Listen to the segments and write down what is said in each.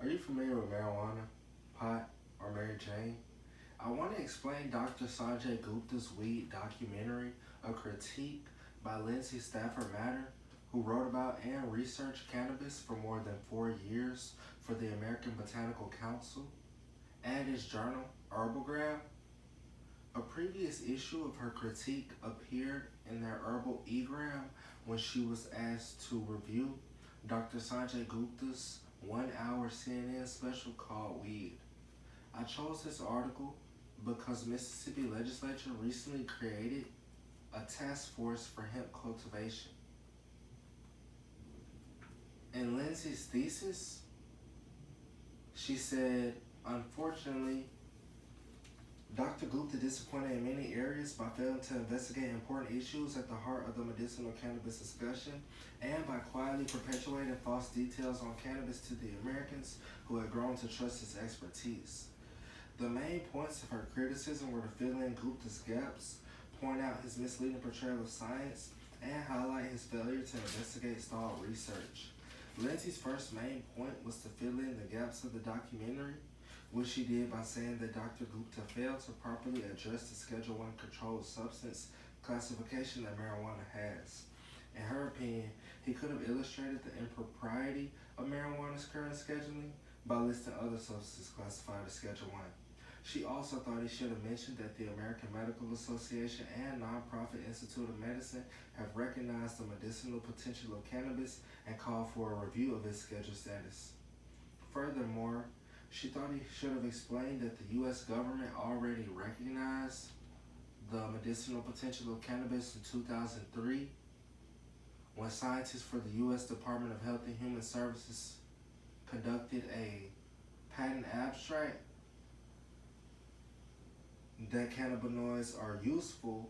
Are you familiar with marijuana, pot, or Mary Jane? I want to explain Dr. Sanjay Gupta's Weed documentary, a critique by Lindsay Stafford Matter, who wrote about and researched cannabis for more than 4 years for the American Botanical Council, and his journal, Herbalgram. A previous issue of her critique appeared in their Herbal Egram when she was asked to review Dr. Sanjay Gupta's 1 hour CNN special called Weed. I chose this article because Mississippi legislature recently created a task force for hemp cultivation. In Lindsay's thesis, she said, unfortunately, Dr. Gupta disappointed in many areas by failing to investigate important issues at the heart of the medicinal cannabis discussion and by quietly perpetuating false details on cannabis to the Americans who had grown to trust his expertise. The main points of her criticism were to fill in Gupta's gaps, point out his misleading portrayal of science, and highlight his failure to investigate stalled research. Lindsay's first main point was to fill in the gaps of the documentary, which she did by saying that Dr. Gupta failed to properly address the Schedule I controlled substance classification that marijuana has. In her opinion, he could have illustrated the impropriety of marijuana's current scheduling by listing other substances classified as Schedule I. She also thought he should have mentioned that the American Medical Association and Nonprofit Institute of Medicine have recognized the medicinal potential of cannabis and called for a review of its schedule status. Furthermore, she thought he should have explained that the U.S. government already recognized the medicinal potential of cannabis in 2003 when scientists for the U.S. Department of Health and Human Services conducted a patent abstract that cannabinoids are useful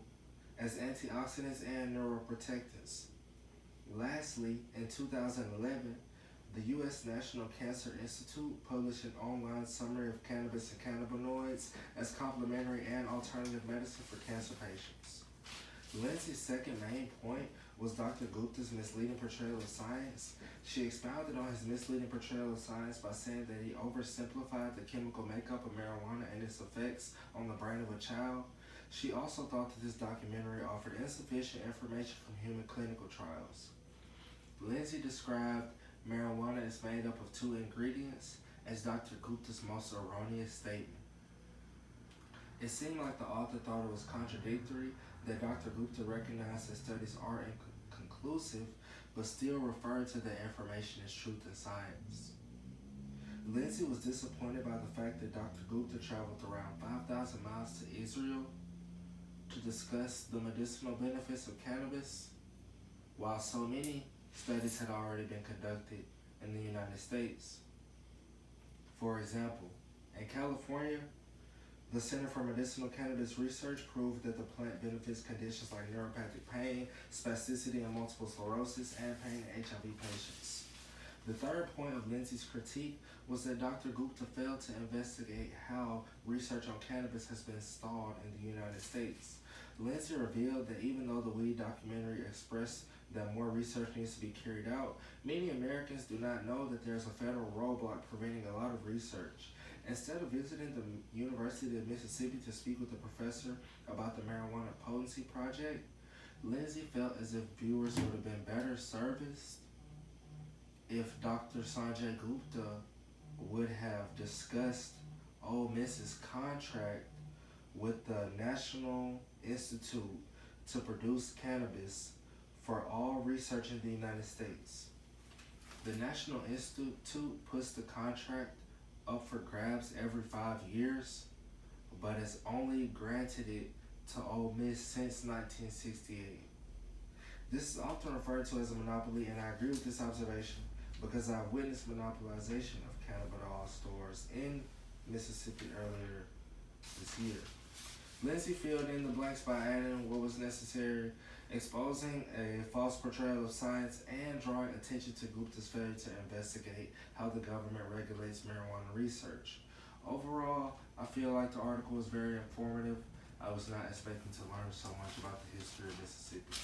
as antioxidants and neuroprotectants. Lastly, in 2011, the U.S. National Cancer Institute published an online summary of cannabis and cannabinoids as complementary and alternative medicine for cancer patients. Lindsay's second main point was Dr. Gupta's misleading portrayal of science. She expounded on his misleading portrayal of science by saying that he oversimplified the chemical makeup of marijuana and its effects on the brain of a child. She also thought that this documentary offered insufficient information from human clinical trials. Lindsay described marijuana is made up of 2 ingredients as Dr. Gupta's most erroneous statement. It seemed like the author thought it was contradictory that Dr. Gupta recognized that studies are inconclusive, but still referred to the information as truth and science. Lindsay was disappointed by the fact that Dr. Gupta traveled around 5,000 miles to Israel to discuss the medicinal benefits of cannabis, while so many studies had already been conducted in the United States. For example, in California, the Center for Medicinal Cannabis Research proved that the plant benefits conditions like neuropathic pain, spasticity and multiple sclerosis, and pain in HIV patients. The third point of Lindsay's critique was that Dr. Gupta failed to investigate how research on cannabis has been stalled in the United States. Lindsay revealed that even though the Weed documentary expressed that more research needs to be carried out, many Americans do not know that there's a federal roadblock preventing a lot of research. Instead of visiting the University of Mississippi to speak with the professor about the Marijuana Potency Project, Lindsay felt as if viewers would have been better serviced if Dr. Sanjay Gupta would have discussed Ole Miss's contract with the National Institute to produce cannabis for all research in the United States. The National Institute puts the contract up for grabs every 5 years, but has only granted it to Ole Miss since 1968. This is often referred to as a monopoly, and I agree with this observation because I've witnessed monopolization of cannabis stores in Mississippi earlier this year. Lindsay filled in the blanks by adding what was necessary, exposing a false portrayal of science, and drawing attention to Gupta's failure to investigate how the government regulates marijuana research. Overall, I feel like the article was very informative. I was not expecting to learn so much about the history of Mississippi.